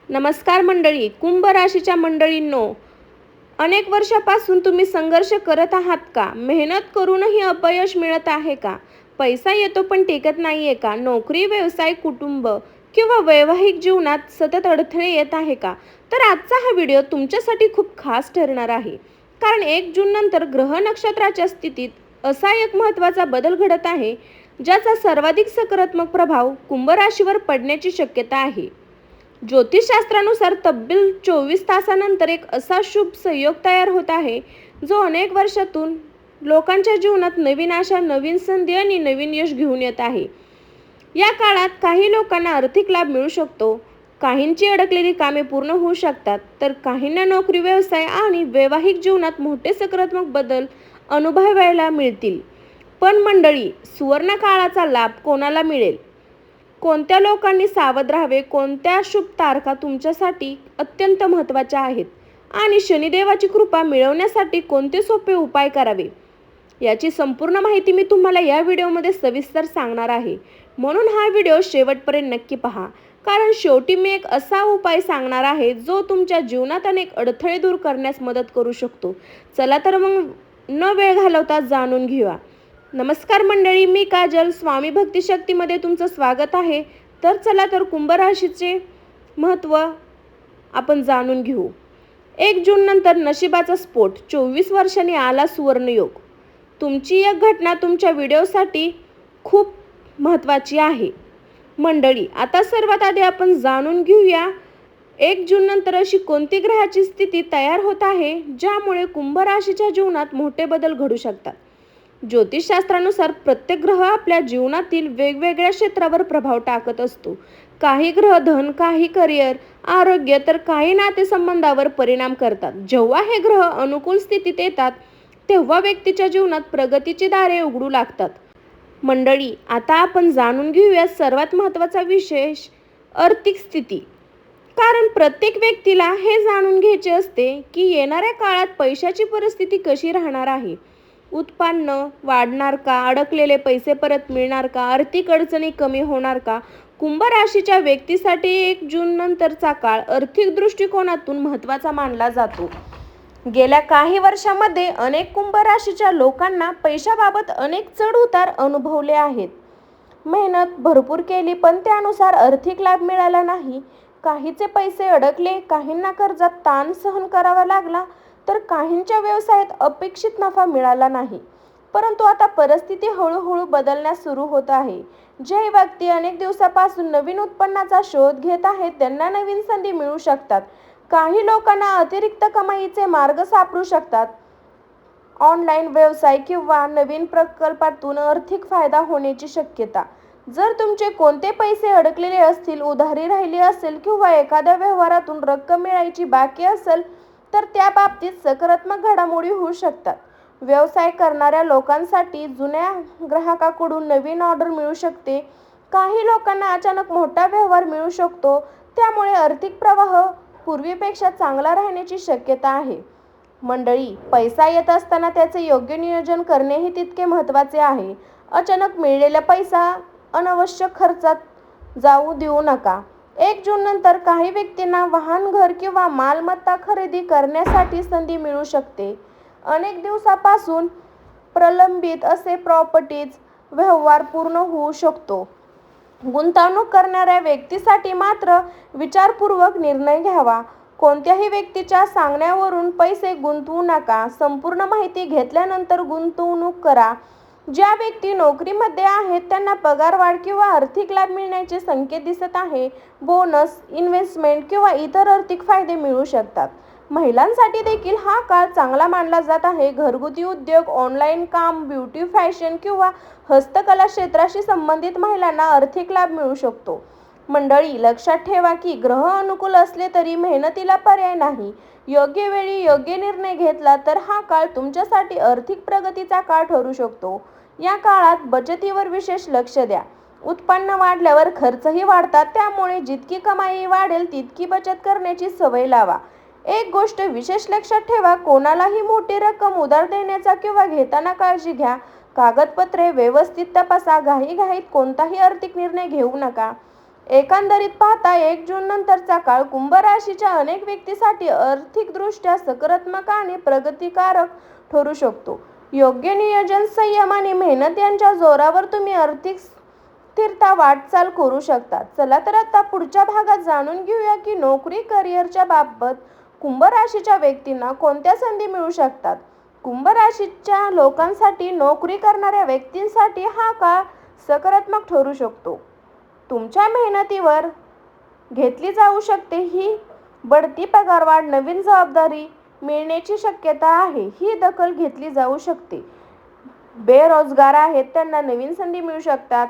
नमस्कार मंडळी. कुंभ राशीच्या मंडळींनो, अनेक वर्षापासून तुम्ही संघर्ष करत आहात का? मेहनत करूनही अपयश मिळत आहे का? पैसा येतो पण टिकत नाहीये का? नोकरी, व्यवसाय, कुटुंब किंवा वैवाहिक जीवनात सतत अडथळे येत आहे का? तर आजचा हा व्हिडिओ तुमच्यासाठी खूप खास ठरणार आहे. कारण 1 जून नंतर ग्रह नक्षत्राच्या स्थितीत असा एक महत्त्वाचा बदल घडत आहे, ज्याचा सर्वाधिक सकारात्मक प्रभाव कुंभ राशीवर पडण्याची शक्यता आहे. ज्योतिषशास्त्रानुसार तब्बल 24 तासानंतर एक असा शुभ संयोग तयार होत आहे, जो अनेक वर्षातून लोकांच्या जीवनात नवीन आशा, नवीन संधी आणि नवीन यश घेऊन येत आहे. या काळात काही लोकांना आर्थिक लाभ मिळू शकतो, काहींची अडकलेली कामे पूर्ण होऊ शकतात, तर काहींना नोकरी, व्यवसाय आणि वैवाहिक जीवनात मोठे सकारात्मक बदल अनुभवायला मिळतील. पण मंडळी, सुवर्ण काळाचा लाभ कोणाला मिळेल? कोणत्या लोकांनी सावध राहावे? कोणत्या शुभ तारखा तुमच्यासाठी अत्यंत महत्त्वाच्या आहेत? आणि शनिदेवाची कृपा मिळवण्यासाठी कोणते सोपे उपाय करावे? याची संपूर्ण माहिती मी तुम्हाला या व्हिडिओमध्ये सविस्तर सांगणार आहे. म्हणून हा व्हिडिओ शेवटपर्यंत नक्की पहा. कारण शेवटी मी एक असा उपाय सांगणार आहे, जो तुमच्या जीवनात अनेक अडथळे दूर करण्यास मदत करू शकतो. चला तर मग न वेळ घालवता जाणून घेऊया. नमस्कार मंडळी, मी काजल. स्वामी भक्ती शक्तीमध्ये तुमचं स्वागत आहे. तर चला तर कुंभ राशीचे महत्त्व आपण जाणून घेऊ. 1 जून नंतर नशिबाचा स्फोट. 24 वर्षांनी आला सुवर्णयोग. तुमची एक घटना तुमच्या व्हिडिओसाठी खूप महत्त्वाची आहे. मंडळी, आता सर्वात आधी आपण जाणून घेऊया 1 जून नंतर अशी कोणती ग्रहाची स्थिती तयार होत आहे, ज्यामुळे कुंभ राशीच्या जीवनात मोठे बदल घडू शकतात. ज्योतिषशास्त्रानुसार प्रत्येक ग्रह आपल्या जीवनातील वेगवेगळ्या क्षेत्रावर प्रभाव टाकत असतो. काही ग्रह धन, काही करिअर, आरोग्य, तर काही नातेसंबंधावर परिणाम करतात. जेव्हा हे ग्रह अनुकूल स्थितीत येतात, तेव्हा व्यक्तीच्या जीवनात प्रगतीची दारे उघडू लागतात. मंडळी, आता आपण जाणून घेऊया सर्वात महत्त्वाचा विशेष, आर्थिक स्थिती. कारण प्रत्येक व्यक्तीला हे जाणून घ्यायचे असते की येणाऱ्या काळात पैशाची परिस्थिती कशी राहणार आहे. उत्पन्न वाढणार का? अडकलेले पैसे परत मिळणार का? आर्थिक अडचणी कमी होणार का? कुंभ राशीच्या व्यक्तीसाठी 1 जून नंतरचा काळ आर्थिक दृष्टिकोनातून महत्त्वाचा मानला जातो. गेल्या काही वर्षांमध्ये अनेक कुंभ राशीच्या लोकांना पैशाबाबत अनेक चढ-उतार अनुभवले आहेत. मेहनत भरपूर केली, पण त्यानुसार आर्थिक लाभ मिळाला नाही. काहीचे पैसे अडकले, काहींना कर्जात ताण सहन करावा लागला, तर काहींच्या व्यवसायात अपेक्षित नफा मिळाला नाही. परंतु आता परिस्थिती हळूहळू बदलण्यास सुरू होत आहे. जे व्यक्ती अनेक दिवसापासून नवीन उत्पन्नाचा शोध घेत आहेत, त्यांना नवीन संधी मिळू शकतात. काही लोकांना अतिरिक्त कमाईचे मार्ग सापडू शकतात. ऑनलाईन व्यवसाय किंवा नवीन प्रकल्पातून आर्थिक फायदा होण्याची शक्यता. जर तुमचे कोणते पैसे अडकलेले असतील, उधारी राहिली असेल किंवा एखाद्या व्यवहारातून रक्कम मिळायची बाकी असेल, तर त्या बाबतीत सकारात्मक घडामोडी होऊ शकतात. व्यवसाय करणाऱ्या लोकांसाठी जुन्या ग्राहकाकडून नवीन ऑर्डर मिळू शकते. काही लोकांना अचानक मोठा व्यवहार मिळू शकतो, त्यामुळे आर्थिक प्रवाह पूर्वीपेक्षा चांगला राहण्याची शक्यता आहे. मंडळी, पैसा येत असताना त्याचे योग्य नियोजन करणेही तितके महत्त्वाचे आहे. अचानक मिळालेला पैसा अनावश्यक खर्चात जाऊ देऊ नका. 1 जून नंतर काही व्यक्तींना वाहन, घर किंवा मालमत्ता खरेदी करण्यासाठी संधी मिळू शकते. अनेक दिवसापासून प्रलंबित असे प्रॉपर्टीज व्यवहार पूर्ण होऊ शकतो. गुंतवणूक करणाऱ्या व्यक्तीसाठी मात्र विचारपूर्वक निर्णय घ्यावा. कोणत्याही व्यक्तीच्या सांगण्यावरून पैसे गुंतवू नका. संपूर्ण माहिती घेतल्यानंतर गुंतवणूक करा. ज्या व्यक्ती नोकरीमध्ये आहेत, त्यांना पगारवाढ किंवा आर्थिक लाभ मिळण्याचे संकेत दिसत आहे. बोनस, इन्व्हेस्टमेंट किंवा इतर आर्थिक फायदे मिळू शकतात. महिलांसाठी देखील हा काळ चांगला मानला जात आहे. घरगुती उद्योग, ऑनलाईन काम, ब्युटी, फॅशन किंवा हस्तकला क्षेत्राशी संबंधित महिलांना आर्थिक लाभ मिळू शकतो. मंडळी, लक्षात ठेवा की ग्रह अनुकूल असले तरी मेहनतीला पर्याय नाही. योग्य वेळी योग्य निर्णय घेतला तर हा काळ तुमच्यासाठी आर्थिक प्रगतीचा काळ ठरू शकतो. या काळात बचतीवर विशेष लक्ष द्या. उत्पन्न वाढल्यावर खर्चही वाढतात, त्यामुळे जितकी कमाई वाढेल तितकी बचत करण्याची सवय लावा. एक गोष्ट विशेष लक्षात ठेवा, कोणालाही मोठी रक्कम उधार देण्याचा किंवा घेताना काळजी घ्या. कागदपत्रे व्यवस्थित तपासा. घाईघाईत कोणताही आर्थिक निर्णय घेऊ नका. एकंदरीत पाहता 1 जून नंतरचा काळ कुंभ राशीच्या अनेक व्यक्तींसाठी आर्थिकदृष्ट्या सकारात्मक आणि प्रगतिकारक ठरू शकतो. योग्य नियोजन, संयम आणि मेहनत यांच्या जोरावर तुम्ही आर्थिक स्थिरता वाटचाल करू शकता. चला तर आता पुढच्या भागात जाणून घेऊया की नोकरी करिअरच्या बाबत कुंभ राशीच्या व्यक्तींना कोणत्या संधी मिळू शकतात. कुंभ राशीच्या लोकांसाठी, नोकरी करणाऱ्या व्यक्तींसाठी हा काळ सकारात्मक ठरू शकतो. तुमच्या मेहनतीवर घेतली जाऊ शकते ही बढती, पगारवाढ, नवीन जबाबदारी मिळण्याची शक्यता आहे. ही दखल घेतली जाऊ शकते. बेरोजगार आहेत त्यांना नवीन संधी मिळू शकतात.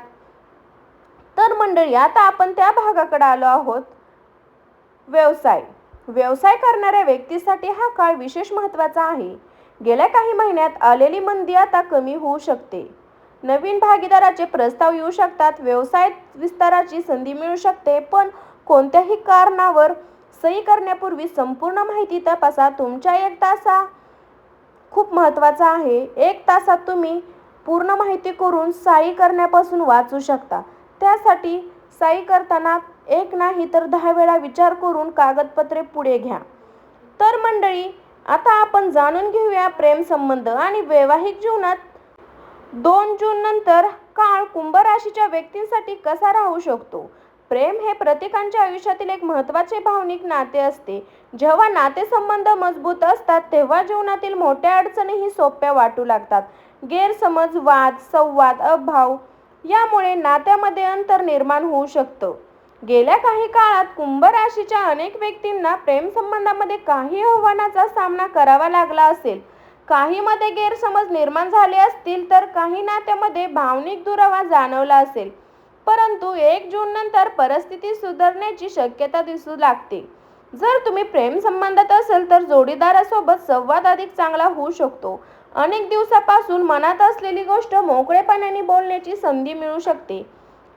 तर मंडळी, आता आपण त्या भागाकडे आलो आहोत, व्यवसाय करणाऱ्या व्यक्तीसाठी हा काळ विशेष महत्त्वाचा आहे. गेल्या काही महिन्यात आलेली मंदी आता कमी होऊ शकते. नवीन भागीदाराचे प्रस्ताव येऊ शकतात. व्यवसाय विस्ताराची संधी मिळू शकते. पण कोणत्याही कारणावर सही करण्यापूर्वी संपूर्ण माहिती तपासा. तुमच्या 1 तासा खूप महत्त्वाचा आहे. 1 तासात तुम्ही पूर्ण माहिती करून सही करण्यापासून वाचू शकता. त्यासाठी सही करताना 1 नाही तर 10 वेळा विचार करून कागदपत्रे पुढे घ्या. तर मंडळी, आता आपण जाणून घेऊया प्रेमसंबंध आणि वैवाहिक जीवनात 2 जून नंतर काळ कुंभ राशीच्या व्यक्तींसाठी कसा राहू शकतो. प्रेम हे प्रत्येकाच्या आयुष्यातील एक महत्त्वाचे भावनिक नाते असते. जेव्हा नातेसंबंध मजबूत असतात तेव्हा जीवनातील मोठ्या अडचणीही सोप्या वाटू लागतात. गैरसमज, वाद, संवाद, अभाव यामुळे नात्यामध्ये अंतर निर्माण होऊ शकतं. गेल्या काही काळात कुंभ राशीच्या अनेक व्यक्तींना प्रेमसंबंधामध्ये काही आव्हानांचा सामना करावा लागला असेल. काहीमध्ये गैरसमज निर्माण झाले असतील तर काही नात्यामध्ये भावनिक दुरावा जाणवला असेल. परंतु 1 जून नंतर परिस्थिती सुधारण्याची शक्यता दिसू लागते. जर तुम्ही प्रेमसंबंधात असेल तर जोडीदारासोबत संवाद अधिक चांगला होऊ शकतो. अनेक दिवसापासून मनात असलेली गोष्ट मोकळेपणाने बोलण्याची संधी मिळू शकते.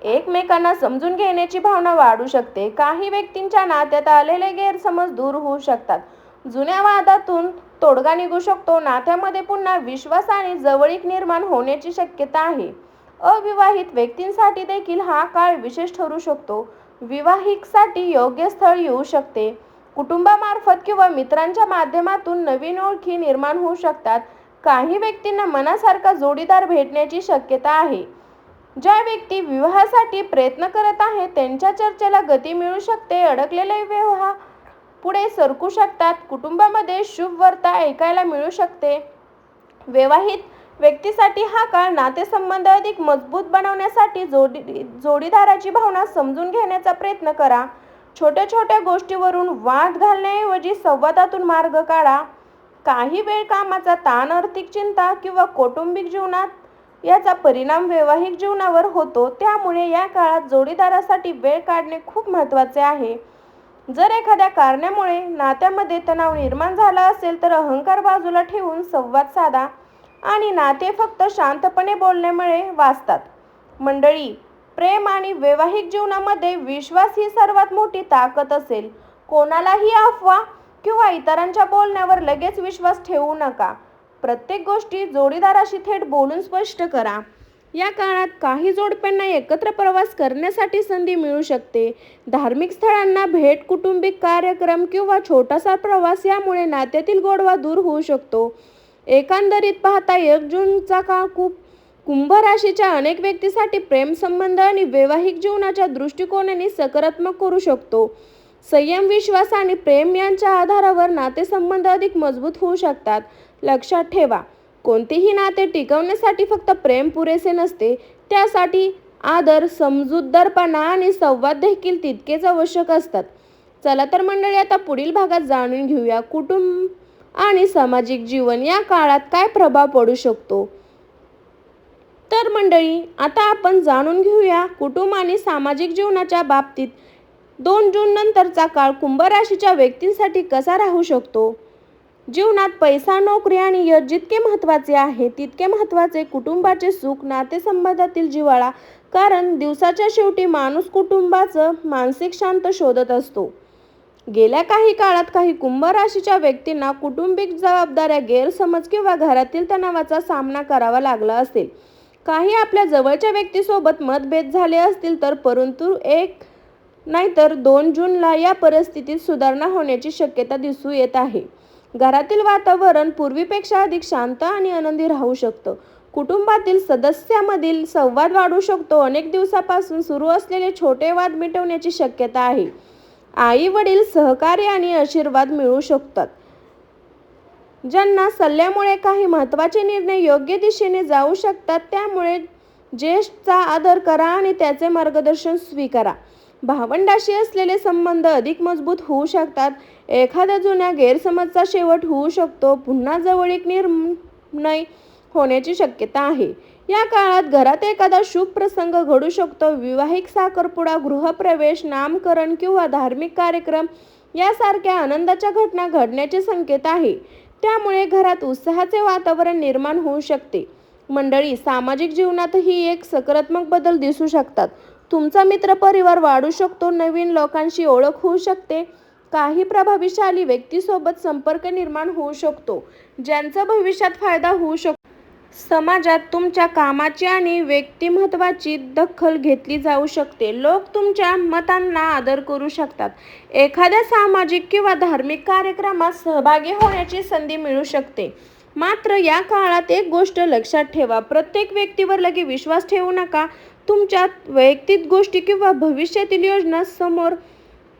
एकमेकांना समजून घेण्याची भावना वाढू शकते. काही व्यक्तींच्या नात्यात आलेले गैरसमज दूर होऊ शकतात. जुन्या वादातून तोडगा निघू शकतो. नात्यामध्ये पुन्हा विश्वास आणि जवळीक निर्माण होण्याची शक्यता आहे. अविवाहित व्यक्तींसाठी देखील हा काळ विशेष ठरू शकतो. विवाहिकसाठी योग्य स्थळ येऊ शकते. कुटुंबामार्फत किंवा मित्रांच्या माध्यमातून नवीन ओळखी निर्माण होऊ शकतात. काही व्यक्तींना मनासारखा जोडीदार भेटण्याची शक्यता आहे. ज्या व्यक्ती विवाहासाठी प्रयत्न करत आहेत त्यांच्या चर्चेला गती मिळू शकते. अडकलेले व्यवहार पुढे सरकू शकतात. कुटुंबामध्ये शुभ वार्ता ऐकायला मिळू शकते. वैवाहिक व्यक्तीसाठी हा काळ नातेसंबंध अधिक मजबूत बनवण्यासाठी जोडीदाराची भावना समजून घेण्याचा प्रयत्न करा. छोट्या छोट्या गोष्टीवरून वाद घालण्याऐवजी संवादातून मार्ग काढा. काही वेळ कामाचा ताण, आर्थिक चिंता किंवा कौटुंबिक जीवनात याचा परिणाम वैवाहिक जीवनावर होतो. त्यामुळे या काळात जोडीदारासाठी वेळ काढणे खूप महत्त्वाचे आहे. जर एखाद्या कारणामुळे नात्यामध्ये तणाव निर्माण झाला असेल तर अहंकार बाजूला ठेवून संवाद साधा आणि नाते फक्त शांतपणे बोलण्यामुळे वाचतात. मंडळी, प्रेम आणि वैवाहिक जीवनामध्ये विश्वास ही सर्वात मोठी ताकद असेल. कोणालाही अफवा किंवा इतरांच्या बोलण्यावर लगेच विश्वास ठेवू नका. प्रत्येक गोष्टी जोडीदाराशी थेट बोलून स्पष्ट करा. या काळात काही जोडप्यांना एकत्र प्रवास करण्यासाठी संधी मिळू शकते. धार्मिक स्थळांना भेट, कौटुंबिक कार्यक्रम किंवा छोटासा प्रवास यामुळे नात्यातील गोडवा दूर होऊ शकतो. एकंदरीत पाहता 1 जूनचा काळ कुंभ राशीच्या अनेक व्यक्तींसाठी प्रेमसंबंध आणि वैवाहिक जीवनाच्या दृष्टिकोनाने सकारात्मक करू शकतो. संयम, विश्वास आणि प्रेम यांच्या आधारावर नातेसंबंध अधिक मजबूत होऊ शकतात. लक्षात ठेवा, कोणतेही नाते टिकवण्यासाठी फक्त प्रेम पुरेसे नसते. त्यासाठी आदर, समजूतदारपणा आणि संवाद देखील तितकेच आवश्यक असतात. चला तर मंडळी, आता पुढील भागात जाणून घेऊया कुटुंब आणि सामाजिक जीवन या काळात काय प्रभाव पडू शकतो. तर मंडळी, आता आपण जाणून घेऊया कुटुंब आणि सामाजिक जीवनाच्या बाबतीत 2 जून नंतरचा काळ कुंभ राशीच्या व्यक्तींसाठी कसा राहू शकतो. जीवनात पैसा, नोकरी आणि यश जितके महत्त्वाचे आहे तितके महत्त्वाचे कुटुंबाचे सुख, नातेसंबंधातील जिव्हाळा. कारण दिवसाच्या शेवटी माणूस कुटुंबाचं मानसिक शांत शोधत असतो. गेल्या काही काळात काही कुंभ राशीच्या व्यक्तींना कौटुंबिक जबाबदाऱ्या, गैरसमज किंवा घरातील तणावाचा सामना करावा लागला असेल. काही आपल्या जवळच्या व्यक्तीसोबत मतभेद झाले असतील तर परंतु नाहीतर 2 जूनला या परिस्थितीत सुधारणा होण्याची शक्यता दिसू येत आहे. घरातील वातावरण पूर्वीपेक्षा अधिक शांत आणि आनंदी राहू शकतं. कुटुंबातील सदस्यांमधील संवाद वाढू शकतो. अनेक दिवसापासून सुरू असलेले छोटे वाद मिटवण्याची शक्यता आहे. आई वडील सहकार्य आणि आशीर्वाद मिळू शकतात. ज्यांना सल्ल्यामुळे काही महत्त्वाचे निर्णय योग्य दिशेने जाऊ शकतात. त्यामुळे ज्येष्ठांचा आदर करा आणि त्याचे मार्गदर्शन स्वीकारा. भावंडाशी असलेले संबंध अधिक मजबूत होऊ शकतात. एखाद्या जुन्या गैरसमजचा शेवट होऊ शकतो. पुन्हा जवळीक निर्णय होण्याची शक्यता आहे. या काळात घरात एखादा शुभ प्रसंग घडू शकतो. विवाहिक साखरपुडा, गृहप्रवेश, नामकरण किंवा धार्मिक कार्यक्रम यासारख्या आनंदाच्या घटना घडण्याचे संकेत आहे. त्यामुळे घरात उत्साहाचे वातावरण निर्माण होऊ शकते. मंडळी, सामाजिक जीवनातही एक सकारात्मक बदल दिसू शकतात. तुमचा मित्रपरिवार वाढू शकतो. नवीन लोकांशी ओळख होऊ शकते. काही प्रभावशाली व्यक्तींसोबत संपर्क निर्माण होऊ शकतो, ज्यांचा भविष्यात फायदा होऊ शकतो. समाजात तुमच्या कामाची आणि व्यक्तिमत्त्वाची दखल घेतली जाऊ शकते. लोक तुमच्या मतांना आदर करू शकतात. एखाद्या सामाजिक किंवा धार्मिक कार्यक्रमात सहभागी होण्याची संधी मिळू शकते. मात्र या काळात एक गोष्ट लक्षात ठेवा. प्रत्येक व्यक्तीवर लगेच विश्वास ठेवू नका. तुमच्या वैयक्तिक गोष्टी किंवा भविष्यातील योजना समोर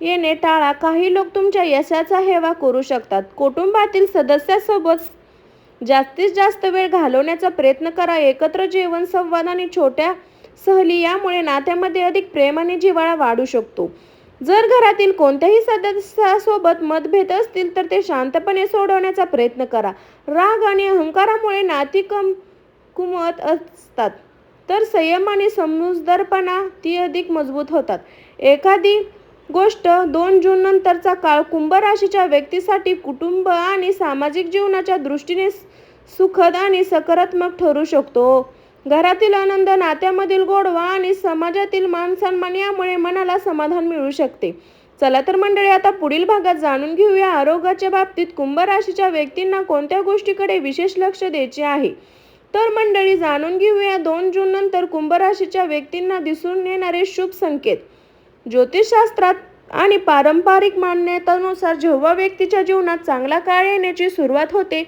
येणे टाळा. काही लोक तुमच्या यशाचा हेवा करू शकतात. कुटुंबातील सदस्यांसोबत जास्तीत जास्त वेळ घालवण्याचा प्रयत्न करा. एकत्र जेवण, संवाद आणि छोट्या सहली यामुळे नात्यामध्ये अधिक प्रेम आणि जिव्हाळा वाढू शकतो. जर घरातील कोणत्याही सदस्यासोबत मतभेद असतील तर ते शांतपणे सोडवण्याचा प्रयत्न करा. राग आणि अहंकारामुळे नाती कमकुवत असतात, तर संयम आणि समजूतदारपणा ती अधिक मजबूत होतात. एखादी गोष्ट 2 जून नंतरचा काळ कुंभ राशीच्या व्यक्तीसाठी कुटुंब आणि सामाजिक जीवनाच्या दृष्टीने सुखद आणि सकारात्मक ठरू शकतो. घरातील आनंद, नात्यामधील गोडवा आणि समाजातील मानसन्मान यामुळे मनाला समाधान मिळू शकते. चला तर मंडळी, आता पुढील भागात जाणून घेऊया आरोग्याच्या बाबतीत कुंभ राशीच्या व्यक्तींना कोणत्या गोष्टीकडे विशेष लक्ष द्यायचे आहे. तर मंडळी, जाणून घेऊया 2 जून नंतर कुंभ राशीच्या व्यक्तींना दिसून येणारे शुभ संकेत. ज्योतिषशास्त्रात आणि पारंपरिक मान्यतानुसार जेव्हा व्यक्तीच्या जीवनात चांगला काळ येण्याची सुरुवात होते,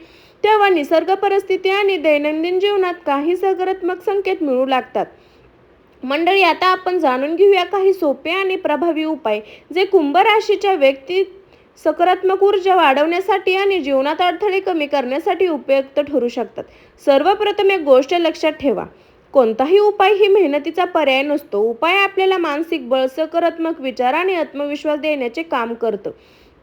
तेव्हा निसर्ग परिस्थिती आणि दैनंदिन जीवनात काही सकारात्मक संकेत मिळू लागतात. मंडळी, आता आपण जाणून घेऊया काही सोपे आणि प्रभावी उपाय जे कुंभ राशीच्या व्यक्ती सकारात्मक ऊर्जा वाढवण्यासाठी आणि जीवनात अडथळे कमी करण्यासाठी उपयुक्त ठरू शकतात. सर्वप्रथम एक गोष्ट लक्षात ठेवा. कोणताही उपाय ही मेहनतीचा पर्याय नसतो. उपाय आपल्याला मानसिक बळ, सकारात्मक विचार आणि आत्मविश्वास देण्याचे काम करतं.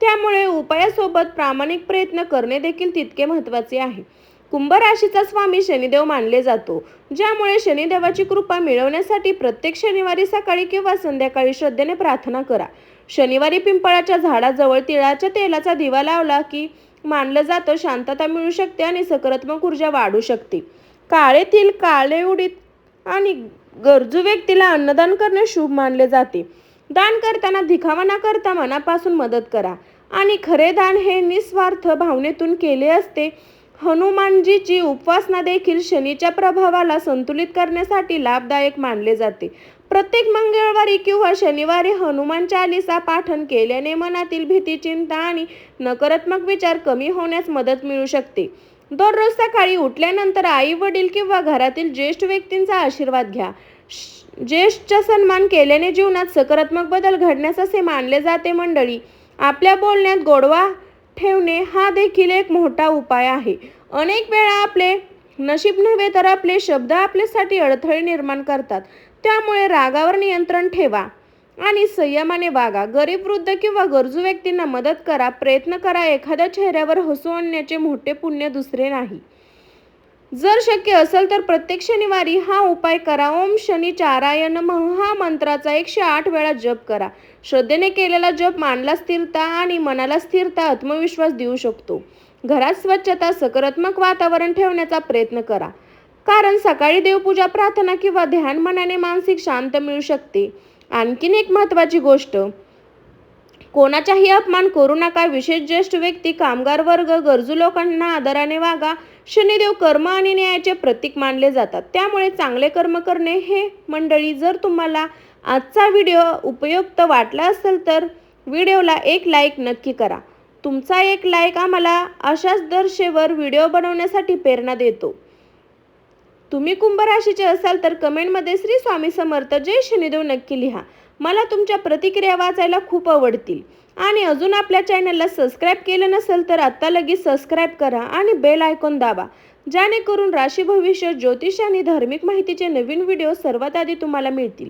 त्यामुळे उपायासोबत प्रामाणिक प्रयत्न करणे देखील तितके महत्त्वाचे आहे. कुंभ राशीचा स्वामी शनिदेव मानले जातो, ज्यामुळे शनिदेवाची कृपा मिळवण्यासाठी प्रत्येक शनिवारी सकाळी किंवा संध्याकाळी श्रद्धेने प्रार्थना करा. शनिवारी पिंपळाच्या झाडाजवळ तिळाच्या तेलाचा दिवा लावला की मानलं जातं शांतता मिळू शकते आणि सकारात्मक ऊर्जा वाढू शकते. काळे तिल, काळे उडीद आणि गरजू व्यक्तीला अन्नदान करणे शुभ मानले जाते. दान करताना दिखावा न करता मनापासून मदत करा आणि खरे दान हे निस्वार्थ भावनेतून केले असते. हनुमानजीची उपासना देखील शनीच्या प्रभावाला संतुलित करण्यासाठी लाभदायक मानले जाते. प्रत्येक मंगळवारी किंवा शनिवारी हनुमान चालीसा पाठन केल्याने मनातील भीती, चिंता आणि नकारात्मक विचार कमी होण्यास मदत मिळू शकते. दररोज सकाळी उठल्यानंतर आई वडील किंवा घरातील ज्येष्ठ व्यक्तींचा आशीर्वाद घ्या. ज्येष्ठांचा सन्मान केल्याने जीवनात सकारात्मक बदल घडण्यास असे मानले जाते. मंडळी, आपल्या बोलण्यात गोडवा ठेवणे हा देखील एक मोठा उपाय आहे. अनेक वेळा आपले नशीब नव्हे तर आपले शब्द आपल्यासाठी अडथळे निर्माण करतात. त्यामुळे रागावर नियंत्रण ठेवा आणि संयमाने वागा. गरीब, वृद्ध किंवा गरजू व्यक्तींना मदत करा. प्रयत्न करा. एखाद्या चेहऱ्यावर हसू आणण्याचे मोठे पुण्य दुसरे नाही. जर शक्य असेल तर प्रत्येक शनिवारी हा उपाय करा. ओम शनिचाराय नमः हा मंत्राचा 108 वेळा जप करा. श्रद्धेने केलेला जप मनाला स्थिरता आणि मनाला स्थिरता, आत्मविश्वास देऊ शकतो. घरात स्वच्छता, सकारात्मक वातावरण ठेवण्याचा प्रयत्न करा. कारण सकाळी देवपूजा, प्रार्थना किंवा ध्यान मनाने मानसिक शांत मिळू शकते. आणखीन एक महत्त्वाची गोष्ट, कोणाचाही अपमान करू नका. विशेष ज्येष्ठ व्यक्ती, कामगार वर्ग, गरजू लोकांना आदराने वागा. शनिदेव कर्म आणि न्यायाचे प्रतीक मानले जातात. त्यामुळे चांगले कर्म करणे हे मंडळी, जर तुम्हाला आजचा व्हिडिओ उपयुक्त वाटला असेल तर व्हिडिओला एक लाईक नक्की करा. तुमचा एक लाईक आम्हाला अशाच दर्शेवर व्हिडिओ बनवण्यासाठी प्रेरणा देतो. तुम्ही कुंभ राशीचे असाल तर कमेंटमध्ये श्री स्वामी समर्थ जय शनिदेव नक्की लिहा. मला तुमच्या प्रतिक्रिया वाचायला खूप आवडतील. आणि अजून आपल्या चॅनलला सबस्क्राईब केलं नसेल तर आत्ता लगेच सबस्क्राईब करा आणि बेल आयकॉन दाबा, जेणेकरून राशी भविष्य, ज्योतिष आणि धार्मिक माहितीचे नवीन व्हिडिओ सर्वात आधी तुम्हाला मिळतील.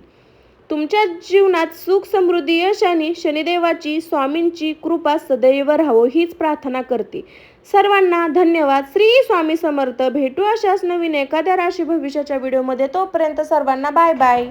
तुमच्या जीवनात सुख, समृद्धी, यश आणि शनिदेवाची, स्वामींची कृपा सदैव राहो हीच प्रार्थना करते. सर्वांना धन्यवाद. श्री स्वामी समर्थ. भेटू अशाच नवीन एखाद्या राशी भविष्याच्या व्हिडिओमध्ये. तोपर्यंत सर्वांना बाय बाय.